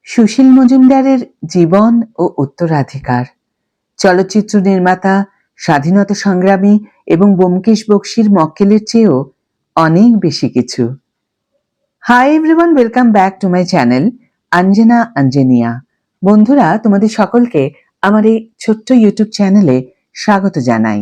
সুশীল মজুমদারের জীবন ও উত্তরাধিকার। চলচ্চিত্র নির্মাতা, স্বাধীনতা সংগ্রামী এবং ব্যোমকেশ বক্সীর মক্কেলের চেয়েও অনেক বেশি কিছু। Hi everyone, welcome back to my channel Anjana Anjaniya. বন্ধুরা, তোমাদের সকলকে আমার এই ছোট্ট ইউটিউব চ্যানেলে স্বাগত জানাই।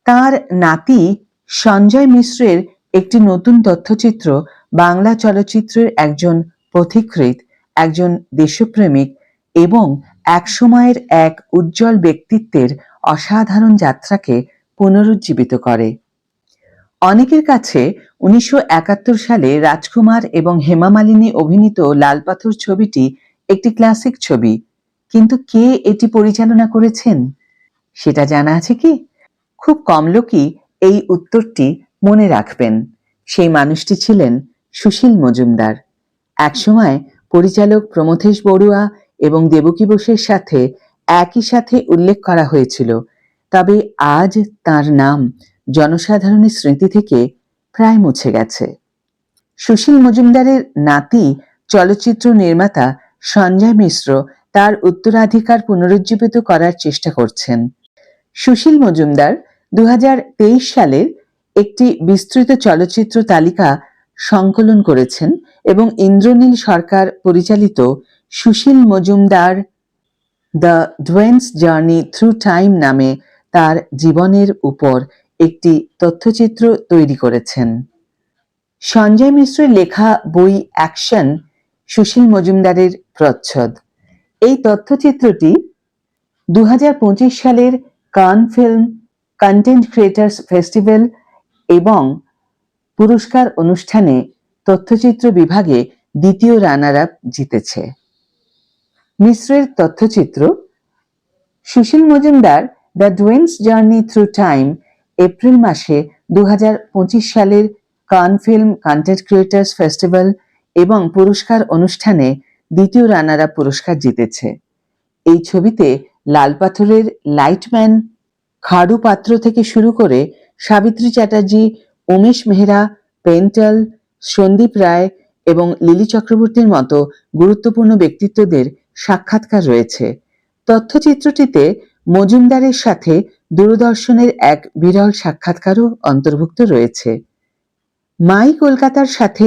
তার নাতি সঞ্জয় মিশ্রের একটি নতুন তথ্যচিত্র বাংলা চলচ্চিত্রের একজন পথিকৃৎ, একজন দেশপ্রেমিক এবং একসময়ের এক উজ্জ্বল ব্যক্তিত্বের অসাধারণ যাত্রাকে পুনরুজ্জীবিত করে। অনেকের কাছে 1971 সালে রাজকুমার এবং হেমা মালিনী অভিনীত লাল পাথর ছবিটি একটি ক্লাসিক ছবি, কিন্তু কে এটি পরিচালনা করেছেন সেটা জানা আছে কি? খুব কম লোকই এই উত্তরটি মনে রাখবেন। সেই মানুষটি ছিলেন সুশীল মজুমদার। একসময় পরিচালক প্রমথেশ বড়ুয়া এবং দেবকী বোসের সাথে একই সাথে উল্লেখ করা হয়েছিল, তবে আজ তার নাম জনসাধারণের স্মৃতি থেকে প্রায় মুছে গেছে। সুশীল মজুমদারের নাতি চলচ্চিত্র নির্মাতা সঞ্জয় মিশ্র তার উত্তরাধিকার পুনরুজ্জীবিত করার চেষ্টা করছেন। সুশীল মজুমদার 2023 সালের একটি বিস্তৃত চলচ্চিত্র তালিকা সংকলন করেছেন এবং ইন্দ্রনীল সরকার পরিচালিত Sushil Majumdar the doyen's journey through time নামে তার জীবনের উপর একটি তথ্যচিত্র তৈরি করেছেন। সঞ্জয় মিশ্রের লেখা বই অ্যাকশন সুশীল মজুমদারের প্রচ্ছদ। এই তথ্যচিত্রটি 2025 সালের কান ফিল্ম কন্টেন্ট ক্রিয়েটার্স ফেস্টিভ্যাল এবং পুরস্কার অনুষ্ঠানে তথ্যচিত্র বিভাগে দ্বিতীয় রানার আপ জিতেছে। মিশ্রের তথ্যচিত্র Sushil Majumdar the doyen's journey through time April মাসে 2025 সালের কান ফিল্ম কন্টেন্ট ক্রিয়েটার্স ফেস্টিভ্যাল এবং পুরস্কার অনুষ্ঠানে দ্বিতীয় রানার আপ পুরস্কার জিতেছে। এই ছবিতে লাল পাথরের লাইটম্যান খাড়ু পাত্র থেকে শুরু করে সাবিত্রী চ্যাটার্জি, উমেশ মেহরা, পেন্টাল, সন্দীপ রায় এবং লিলি চক্রবর্তীর মতো গুরুত্বপূর্ণ ব্যক্তিত্বদের সাক্ষাৎকার রয়েছে। তথ্যচিত্রটিতে মজুমদারের সাথে দূরদর্শনের এক বিরল সাক্ষাৎকারও অন্তর্ভুক্ত রয়েছে। মাই কলকাতার সাথে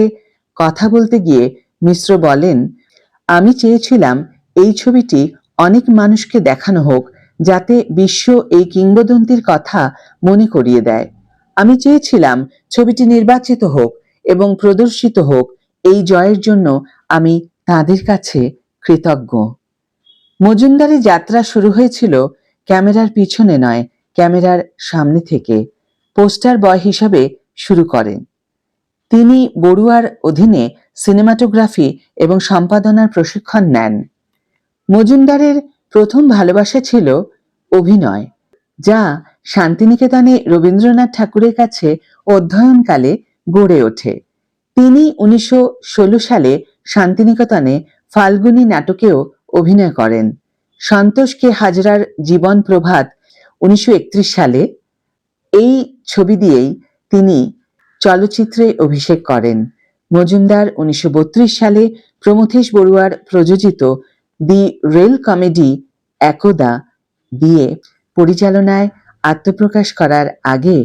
কথা বলতে গিয়ে মিশ্র বলেন, আমি চেয়েছিলাম এই ছবিটি অনেক মানুষকে দেখানো হোক, যাতে বিশ্ব এই কিংবদন্তির কথা মনে করিয়ে দেয়। আমি চেয়েছিলাম ছবিটি নির্বাচিত হোক এবং প্রদর্শিত হোক। এই জয়ের জন্য আমি তাদের কাছে কৃতজ্ঞ। মজুমদারের যাত্রা শুরু হয়েছিল ক্যামেরার পিছনে নয়, ক্যামেরার সামনে থেকে। পোস্টার বয় হিসাবে শুরু করেন। তিনি বড়ুয়ার অধীনে সিনেমাটোগ্রাফি এবং সম্পাদনার প্রশিক্ষণ নেন। মজুমদারের প্রথম ভালোবাসা ছিল অভিনয়, যা শান্তিনিকেতনে রবীন্দ্রনাথ ঠাকুরের কাছে অধ্যয়নকালে গড়ে ওঠে। তিনি 1916 সালে শান্তিনিকেতনে ফাল্গুনী নাটকেও অভিনয় করেন। সন্তোষ কে হাজরার জীবন প্রভাত 1931 সালে, এই ছবি দিয়েই তিনি চলচ্চিত্রে অভিষেক করেন। মজুমদার 1932 সালে প্রমথেশ বড়ুয়ার প্রযোজিত দি রেল কমেডি একদা দিয়ে পরিচালনায় আত্মপ্রকাশ করার আগে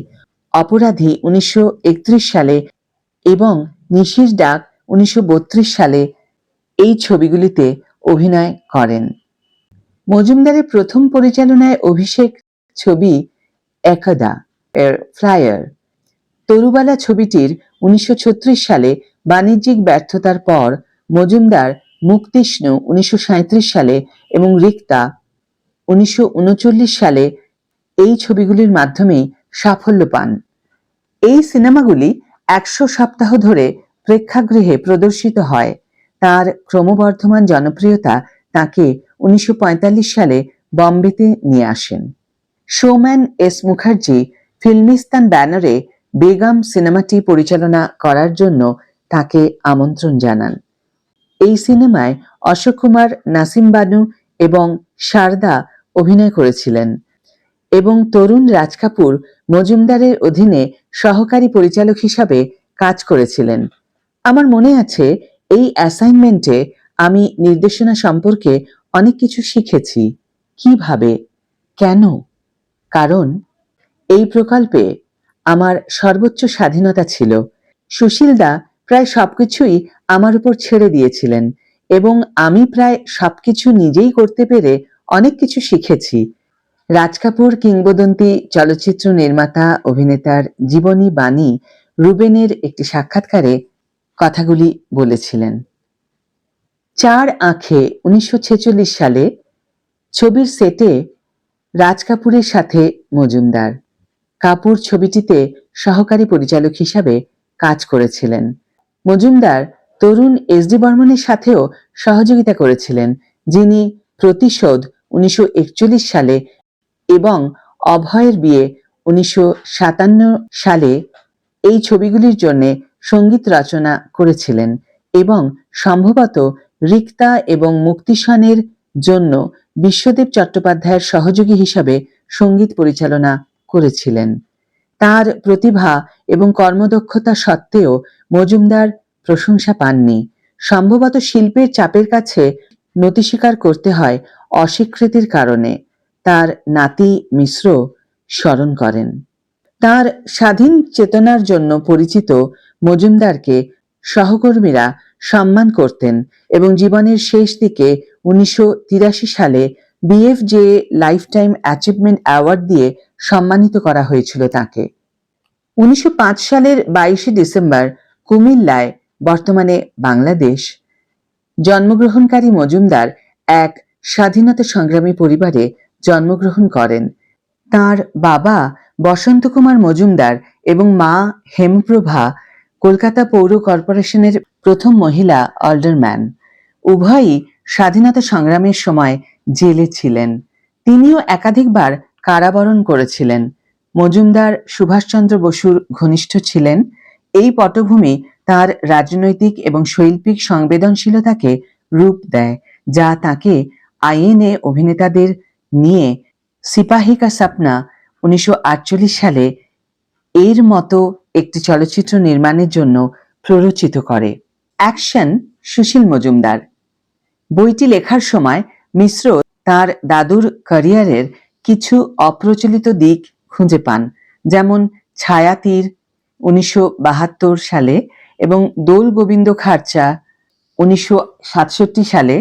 অপরাধী 1931 সালে এবং নিশির ডাক 1932 সালে এই ছবিগুলিতে অভিনয় করেন। মজুমদারের প্রথম পরিচালনায় অভিষেক ছবি একদা এর ফ্লায়ার। তরুবালা ছবিটির 1936 সালে বাণিজ্যিক ব্যর্থতার পর মজুমদার মুক্তিষ্ণু 1937 সালে এবং রিক্তা 1939 সালে এই ছবিগুলির মাধ্যমেই সাফল্য পান। এই সিনেমাগুলি 100 সপ্তাহ ধরে প্রেক্ষাগৃহে প্রদর্শিত হয়। তার ক্রমবর্ধমান জনপ্রিয়তা তাকে 1945 সালে বম্বেতে নিয়ে আসেন। সোম্যান এস মুখার্জি ফিল্মিস্তান ব্যানারে বেগম সিনেমাটি পরিচালনা করার জন্য তাকে আমন্ত্রণ জানান। এই সিনেমায় অশোক কুমার, নাসিম বানু এবং শারদা অভিনয় করেছিলেন এবং তরুণ রাজ কাপুর মজুমদারের অধীনে সহকারী পরিচালক হিসাবে কাজ করেছিলেন। আমার মনে আছে এই অ্যাসাইনমেন্টে আমি নির্দেশনা সম্পর্কে অনেক কিছু শিখেছি। কিভাবে? কেন? কারণ এই প্রকল্পে আমার সর্বোচ্চ স্বাধীনতা ছিল। সুশীলদা প্রায় সবকিছুই আমার উপর ছেড়ে দিয়েছিলেন এবং আমি প্রায় সবকিছু নিজেই করতে পেরে অনেক কিছু শিখেছি। রাজ কাপুর কিংবদন্তি চলচ্চিত্র নির্মাতা অভিনেতার জীবনী বাণী রুবেনের একটি সাক্ষাৎকারে কথাগুলি বলেছিলেন। 4 আঁখে 1946 সালে ছবির সেটে রাজ কাপুরের সাথে মজুমদার। কাপুর ছবিটিতে সহকারী পরিচালক হিসাবে কাজ করেছিলেন। মজুমদার তরুণ এস.ডি. বর্মনের সাথেও সহযোগিতা করেছিলেন, যিনি প্রতিশোধ 1941 সালে এবং অভয়ের বিয়ে 1957 সালে এই ছবিগুলির জন্য সঙ্গীত রচনা করেছিলেন এবং সম্ভবত রিক্তা এবং মুক্তিসনের জন্য বিশ্বদেব চট্টোপাধ্যায়ের সহযোগী হিসাবে সঙ্গীত পরিচালনা করেছিলেন। তার প্রতিভা এবং কর্মদক্ষতা সত্ত্বেও মজুমদার প্রশংসা পাননি। সম্ভবত শিল্পের চাপের কাছে নতি স্বীকার করতে হয় অস্বীকৃতির কারণে। তার নাতি মিশ্র স্মরণ করেন। তার স্বাধীন চেতনার জন্য পরিচিত মজুমদারকে সহকর্মীরা সম্মান করতেন এবং জীবনের শেষ দিকে 1983 সালে BFJA লাইফটাইম অ্যাচিভমেন্ট অ্যাওয়ার্ড দিয়ে সম্মানিত করা হয়েছিল তাকে। 1905 সালের 22শে ডিসেম্বর কুমিল্লায়, বর্তমানে বাংলাদেশ, জন্মগ্রহণকারী মজুমদার এক স্বাধীনতা সংগ্রামী পরিবারে জন্মগ্রহণ করেন। তার বাবা বসন্ত কুমার মজুমদার এবং মা হেমপ্রভা কলকাতা পৌর কর্পোরেশনের প্রথম মহিলা অলডারম্যান। উভয়ই স্বাধীনতা সংগ্রামের সময় জেলে ছিলেন। তিনিও একাধিকবার কারাবরণ করেছিলেন। মজুমদার সুভাষচন্দ্র বসুর ঘনিষ্ঠ ছিলেন। এই পটভূমি তার রাজনৈতিক এবং শৈল্পিক সংবেদনশীলতাকে রূপ দেয়, যা তাকে আইএনএ অভিনেতাদের নিয়ে সিপাহী কা সপনা 1948 সালে এর মতো একটি চলচ্চিত্র নির্মাণের জন্য প্ররোচিত করে। অ্যাকশন সুশীল মজুমদার। বইটি লেখার সময় মিশ্র তার দাদুর ক্যারিয়ারের কিছু অপ্রচলিত দিক খুঁজে পান, যেমন ছায়াতীর 1972 সালে এবং দোল গোবিন্দ খারচা 1967 সালে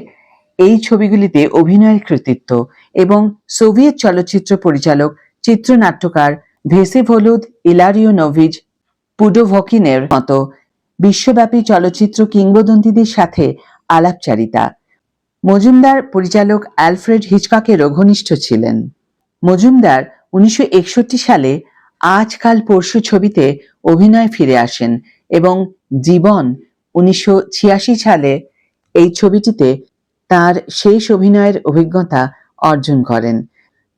এই ছবিগুলিতে অভিনয়ের কৃতিত্ব এবং সোভিয়েত চলচ্চিত্র পরিচালক চিত্রনাট্যকার ভেসেভোলুদ ইলারিওনোভিচ পুডোভকিনের মতো বিশ্বব্যাপী চলচ্চিত্র কিংবদন্তিদের সাথে আলাপচারিতা। মজুমদার পরিচালক অ্যালফ্রেড হিচককেরও ঘনিষ্ঠ ছিলেন। মজুমদার 1961 সালে আজকাল পরশু ছবিতে অভিনয়ে ফিরে আসেন এবং জীবন 1986 সালে এই ছবিটিতে তার শেষ অভিনয়ের অভিজ্ঞতা অর্জন করেন।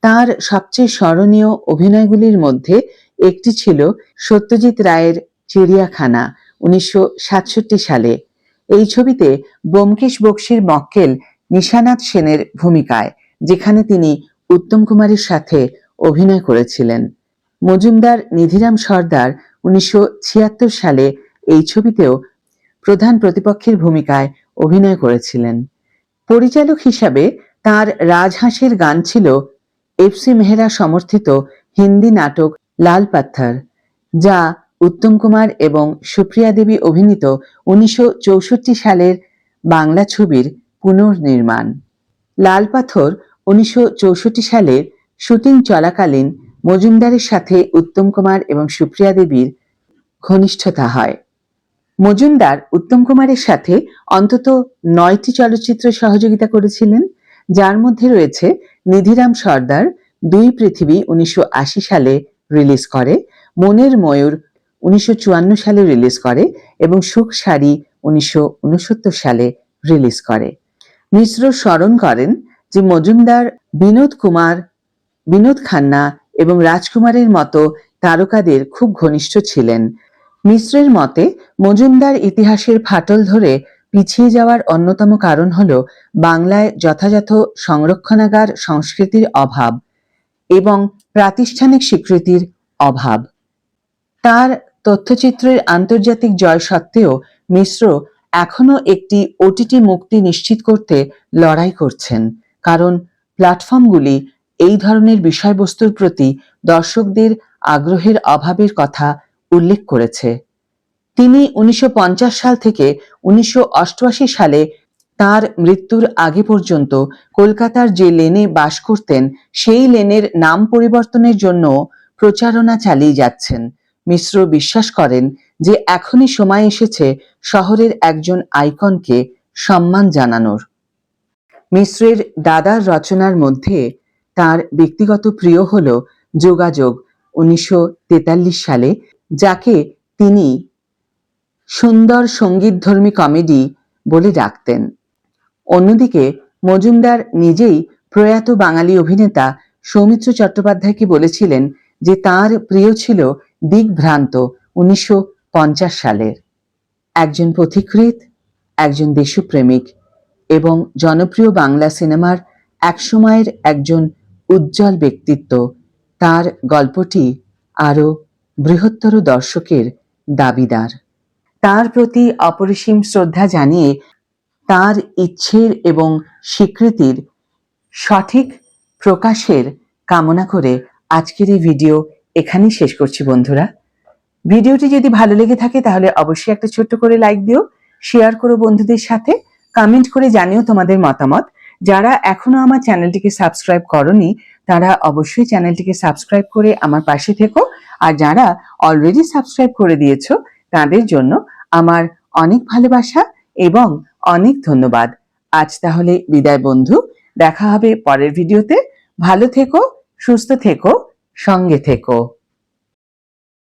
তার সবচেয়ে স্মরণীয় অভিনয়গুলির মধ্যে একটি ছিল সত্যজিৎ রায়ের চিড়িয়াখানা 1967 সালে। এই ছবিতে ব্যোমকেশ বক্সীর মক্কেল নিশানাথ সেনের ভূমিকায়, যেখানে তিনি উত্তম কুমারের সাথে অভিনয় করেছিলেন। মজুমদার নিধিরাম সর্দার 1976 সালে এই ছবিতেও প্রধান প্রতিপক্ষের ভূমিকায় অভিনয় করেছিলেন। পরিচালক হিসাবে তার রাজহাঁসের গান ছিল এফসি মেহরা সমর্থিত হিন্দি নাটক লাল পাথর, যা উত্তম কুমার এবং সুপ্রিয়া দেবী অভিনীত 1964 সালের বাংলা ছবির পুনর্নির্মাণ। লাল পাথর 1964 সালের শুটিং চলাকালীন মজুমদারের সাথে উত্তম কুমার এবং সুপ্রিয়া দেবীর ঘনিষ্ঠতা হয়। মজুমদার উত্তম কুমারের সাথে অন্তত 9টি চলচ্চিত্রে সহযোগিতা করেছিলেন, যার মধ্যে রয়েছে নিধিরাম সর্দার, দুই পৃথিবী 1980 সালে রিলিজ করে, মনের ময়ূর 1954 সালে রিলিজ করে এবং সুখ সারি 1969 সালে রিলিজ করে। মিশ্র স্মরণ করেন যে মজুমদার বিনোদ কুমার, বিনোদ খান্না এবং রাজকুমারের মতো তারকাদের খুব ঘনিষ্ঠ ছিলেন। মিশ্রের মতে মজুমদার ইতিহাসের ফাটল ধরে পিছিয়ে যাওয়ার অন্যতম কারণ হল বাংলায় যথাযথ সংরক্ষণাগার সংস্কৃতির অভাব এবং প্রাতিষ্ঠানিক স্বীকৃতির অভাব। তার তথ্যচিত্রের আন্তর্জাতিক জয় সত্ত্বেও মিশ্র এখনো একটি ওটিটি মুক্তি নিশ্চিত করতে লড়াই করছেন, কারণ প্ল্যাটফর্মগুলি এই ধরনের বিষয়বস্তুর প্রতি দর্শকদের আগ্রহের অভাবের কথা উল্লেখ করেছে। তিনি 1950 সাল থেকে 1988 সালে তার মৃত্যুর আগে পর্যন্ত কলকাতার যে লেনে বাস করতেন সেই লেনের নাম পরিবর্তনের জন্য প্রচারণা চালিয়ে যাচ্ছেন। মিশ্র বিশ্বাস করেন যে এখনই সময় এসেছে শহরের একজন আইকনকে সম্মান জানানোর। মিশ্রের দাদার রচনার মধ্যে তার ব্যক্তিগত প্রিয় হল যোগাযোগ 1943 সালে, যাকে তিনি সুন্দর সঙ্গীতধর্মী কমেডি বলে ডাকতেন। অন্যদিকে মজুমদার নিজেই প্রয়াত বাঙালি অভিনেতা সৌমিত্র চট্টোপাধ্যায়কে বলেছিলেন যে তার প্রিয় ছিল দিকভ্রান্ত 1950 সালের। একজন পথিকৃৎ, একজন দেশপ্রেমিক এবং জনপ্রিয় বাংলা সিনেমার একসময়ের একজন উজ্জ্বল ব্যক্তিত্ব, তার গল্পটি আরও বৃহত্তর দর্শকের দাবিদার। তার প্রতি অপরিসীম শ্রদ্ধা জানিয়ে তার ইচ্ছের এবং স্বীকৃতির সঠিক প্রকাশের কামনা করে আজকের এই ভিডিও এখানেই শেষ করছি বন্ধুরা। ভিডিওটি যদি ভালো লেগে থাকে তাহলে অবশ্যই একটা ছোট্ট করে লাইক দিও, শেয়ার করো বন্ধুদের সাথে, কমেন্ট করে জানিও তোমাদের মতামত। যারা এখনো আমার চ্যানেলটিকে সাবস্ক্রাইব করনি তারা অবশ্যই চ্যানেলটিকে সাবস্ক্রাইব করে আমার পাশে থেকো, আর যারা অলরেডি সাবস্ক্রাইব করে দিয়েছো তাদের জন্য আমার অনেক ভালোবাসা এবং অনেক ধন্যবাদ। আজ তাহলে বিদায় বন্ধু, দেখা হবে পরের ভিডিওতে। ভালো থেকো, সুস্থ থেকো, সঙ্গে থেকো।